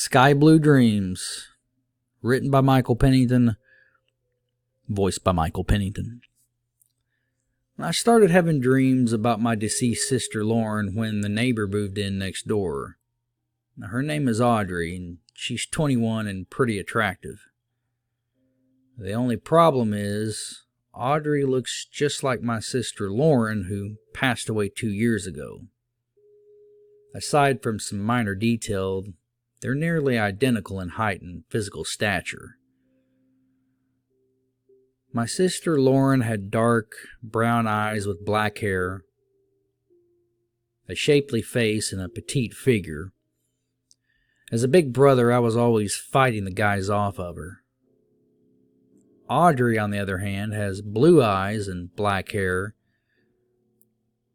Sky Blue Dreams, written by Michael Pennington, voiced by Michael Pennington. I started having dreams about my deceased sister Lauren when the neighbor moved in next door. Now, her name is Audrey, and she's 21 and pretty attractive. The only problem is, Audrey looks just like my sister Lauren, who passed away 2 years ago. Aside from some minor detail, they're nearly identical in height and physical stature. My sister Lauren had dark, brown eyes with black hair, a shapely face, and a petite figure. As a big brother, I was always fighting the guys off of her. Audrey, on the other hand, has blue eyes and black hair,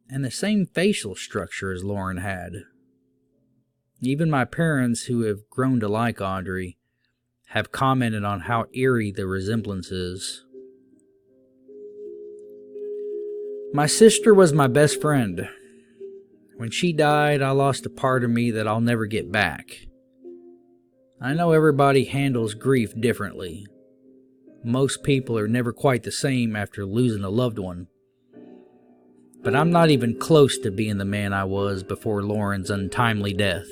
and the same facial structure as Lauren had. Even my parents, who have grown to like Audrey, have commented on how eerie the resemblance is. My sister was my best friend. When she died, I lost a part of me that I'll never get back. I know everybody handles grief differently. Most people are never quite the same after losing a loved one. But I'm not even close to being the man I was before Lauren's untimely death.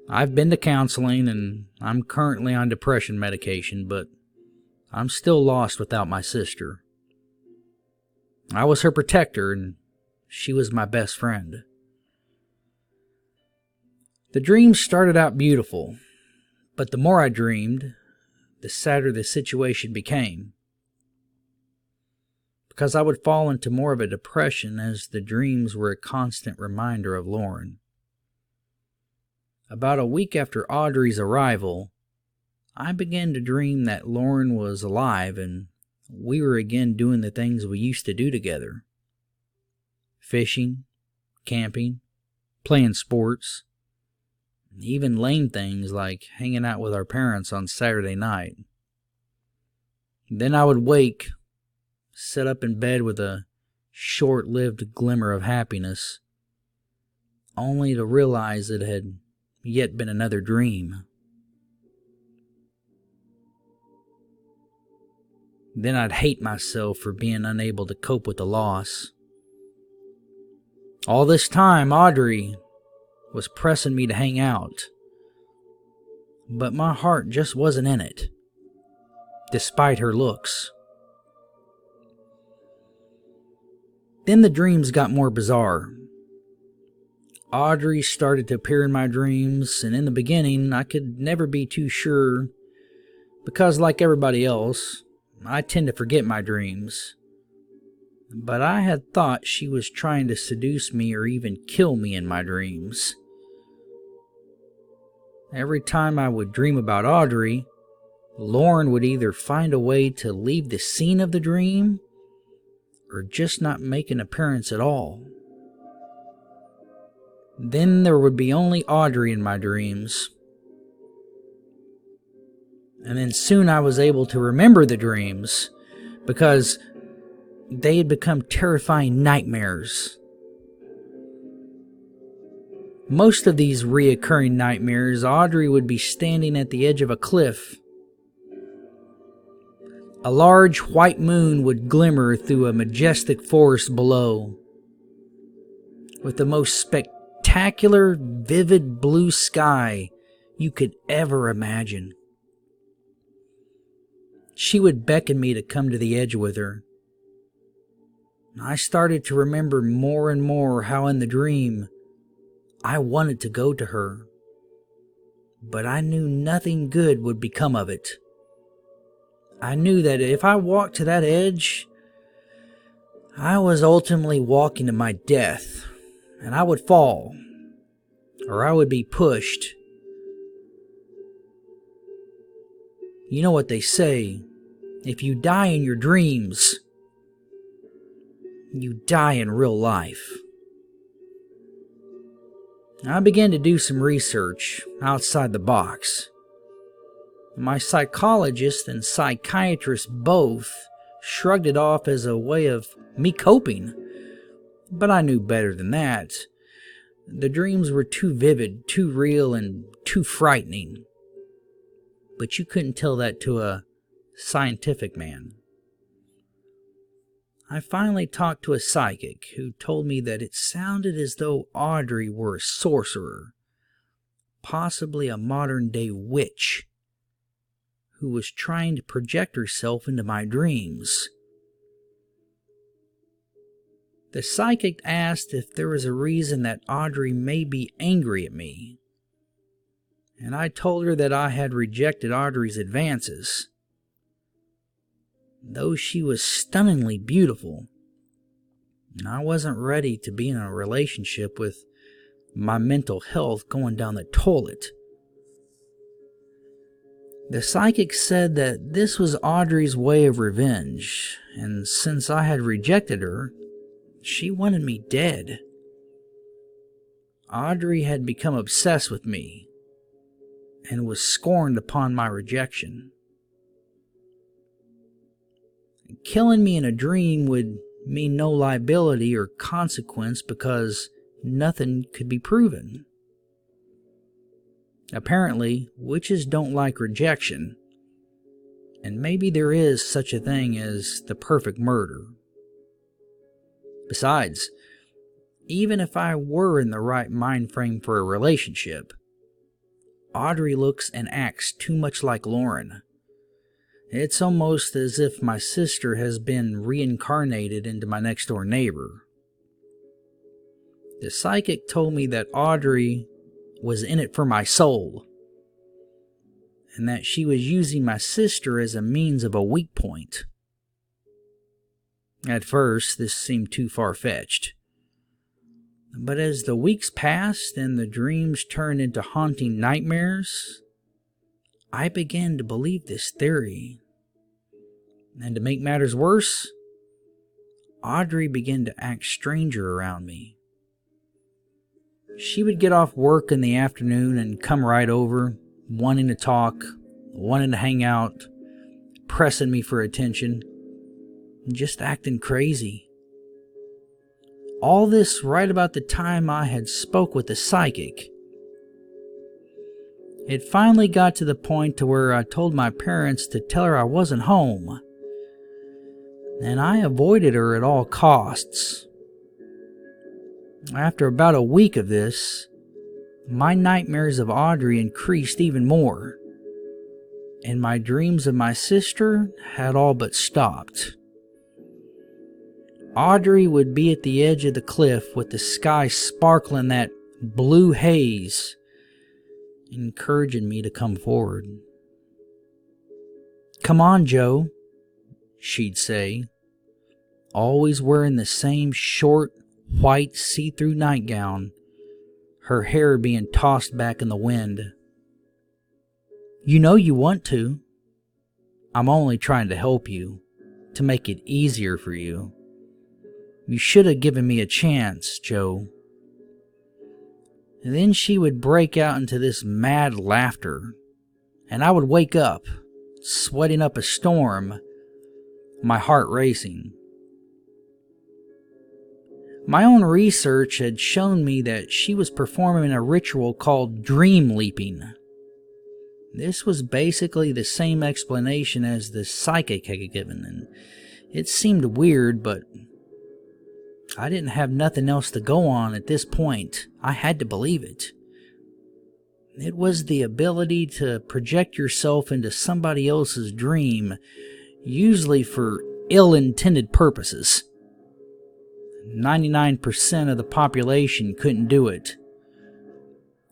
I've been to counseling and I'm currently on depression medication, but I'm still lost without my sister. I was her protector and she was my best friend. The dreams started out beautiful, but the more I dreamed, the sadder the situation became. Because I would fall into more of a depression as the dreams were a constant reminder of Lauren. About a week after Audrey's arrival, I began to dream that Lauren was alive and we were again doing the things we used to do together. Fishing, camping, playing sports, and even lame things like hanging out with our parents on Saturday night. Then I would wake, sit up in bed with a short-lived glimmer of happiness, only to realize it had yet been another dream. Then I'd hate myself for being unable to cope with the loss. All this time, Audrey was pressing me to hang out, but my heart just wasn't in it, despite her looks. Then the dreams got more bizarre. Audrey started to appear in my dreams, and in the beginning, I could never be too sure because, like everybody else, I tend to forget my dreams. But I had thought she was trying to seduce me or even kill me in my dreams. Every time I would dream about Audrey, Lauren would either find a way to leave the scene of the dream or just not make an appearance at all. Then there would be only Audrey in my dreams. And then soon I was able to remember the dreams because they had become terrifying nightmares. Most of these reoccurring nightmares, Audrey would be standing at the edge of a cliff. A large white moon would glimmer through a majestic forest below, with the most spectacular, vivid blue sky you could ever imagine. She would beckon me to come to the edge with her. I started to remember more and more how in the dream I wanted to go to her, but I knew nothing good would become of it. I knew that if I walked to that edge, I was ultimately walking to my death, and I would fall, or I would be pushed. You know what they say, if you die in your dreams, you die in real life. I began to do some research outside the box. My psychologist and psychiatrist both shrugged it off as a way of me coping, but I knew better than that. The dreams were too vivid, too real, and too frightening. But you couldn't tell that to a scientific man. I finally talked to a psychic who told me that it sounded as though Audrey were a sorcerer, possibly a modern-day witch, who was trying to project herself into my dreams. The psychic asked if there was a reason that Audrey may be angry at me, and I told her that I had rejected Audrey's advances. Though she was stunningly beautiful, and I wasn't ready to be in a relationship with my mental health going down the toilet. The psychic said that this was Audrey's way of revenge, and since I had rejected her, she wanted me dead. Audrey had become obsessed with me and was scorned upon my rejection. Killing me in a dream would mean no liability or consequence because nothing could be proven. Apparently, witches don't like rejection, and maybe there is such a thing as the perfect murder. Besides, even if I were in the right mind frame for a relationship, Audrey looks and acts too much like Lauren. It's almost as if my sister has been reincarnated into my next door neighbor. The psychic told me that Audrey was in it for my soul, and that she was using my sister as a means of a weak point. At first, this seemed too far-fetched. But as the weeks passed and the dreams turned into haunting nightmares, I began to believe this theory. And to make matters worse, Audrey began to act stranger around me. She would get off work in the afternoon and come right over, wanting to talk, wanting to hang out, pressing me for attention, and just acting crazy. All this right about the time I had spoke with the psychic. It finally got to the point to where I told my parents to tell her I wasn't home, and I avoided her at all costs. After about a week of this, my nightmares of Audrey increased even more, and my dreams of my sister had all but stopped. Audrey would be at the edge of the cliff with the sky sparkling that blue haze, encouraging me to come forward. "Come on, Joe," she'd say, always wearing the same short, white see-through nightgown, her hair being tossed back in the wind. "You know you want to. I'm only trying to help you, to make it easier for you. You should have given me a chance, Joe." And then she would break out into this mad laughter, and I would wake up, sweating up a storm, my heart racing. My own research had shown me that she was performing a ritual called dream leaping. This was basically the same explanation as the psychic had given, and it seemed weird, but I didn't have nothing else to go on at this point. I had to believe it. It was the ability to project yourself into somebody else's dream, usually for ill-intended purposes. 99% of the population couldn't do it,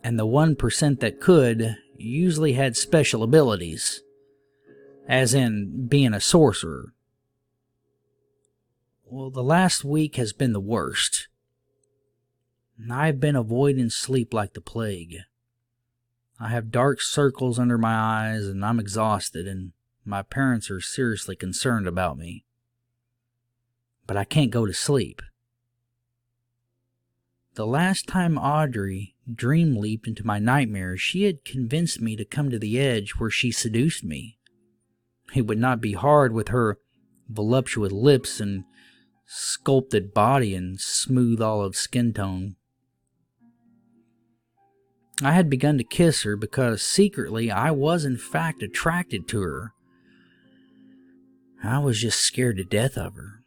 and the 1% that could usually had special abilities, as in being a sorcerer. Well, the last week has been the worst. I've been avoiding sleep like the plague. I have dark circles under my eyes, and I'm exhausted, and my parents are seriously concerned about me. But I can't go to sleep. The last time Audrey dream leaped into my nightmares, she had convinced me to come to the edge where she seduced me. It would not be hard with her voluptuous lips and sculpted body and smooth olive skin tone. I had begun to kiss her because secretly I was in fact attracted to her. I was just scared to death of her.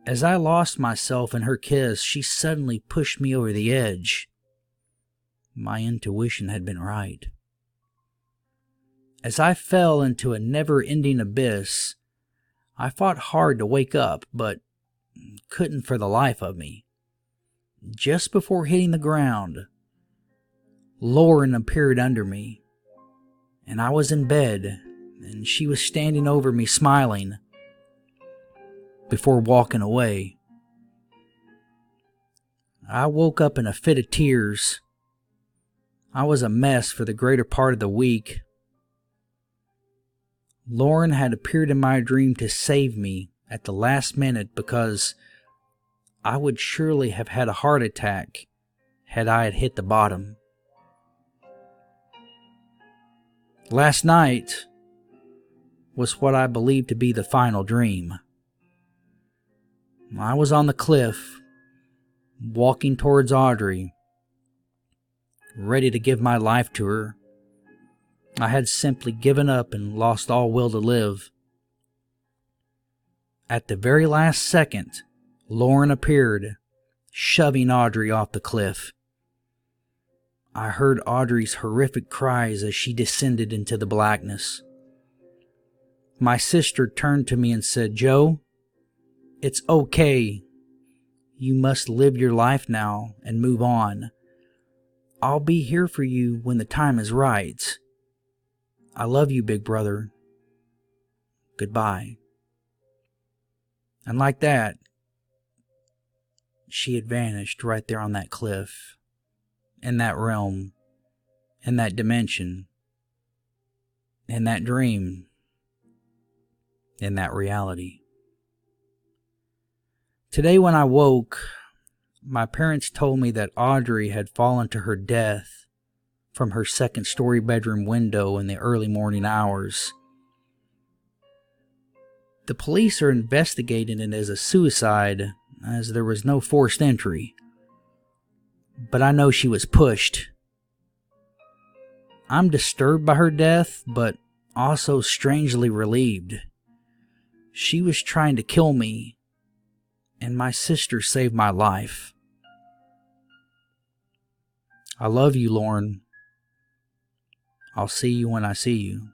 As I lost myself in her kiss, she suddenly pushed me over the edge. My intuition had been right. As I fell into a never-ending abyss, I fought hard to wake up, but couldn't for the life of me. Just before hitting the ground, Lauren appeared under me, and I was in bed, and she was standing over me smiling before walking away. I woke up in a fit of tears. I was a mess for the greater part of the week. Lauren had appeared in my dream to save me at the last minute because I would surely have had a heart attack had I had hit the bottom. Last night was what I believed to be the final dream. I was on the cliff, walking towards Audrey, ready to give my life to her. I had simply given up and lost all will to live. At the very last second, Lauren appeared, shoving Audrey off the cliff. I heard Audrey's horrific cries as she descended into the blackness. My sister turned to me and said, "Joe, it's okay. You must live your life now and move on. I'll be here for you when the time is right. I love you, big brother. Goodbye." And like that, she had vanished right there on that cliff, in that realm, in that dimension, in that dream, in that reality. Today when I woke, my parents told me that Audrey had fallen to her death from her second-story bedroom window in the early morning hours. The police are investigating it as a suicide, as there was no forced entry. But I know she was pushed. I'm disturbed by her death, but also strangely relieved. She was trying to kill me, and my sister saved my life. I love you, Lauren. I'll see you when I see you.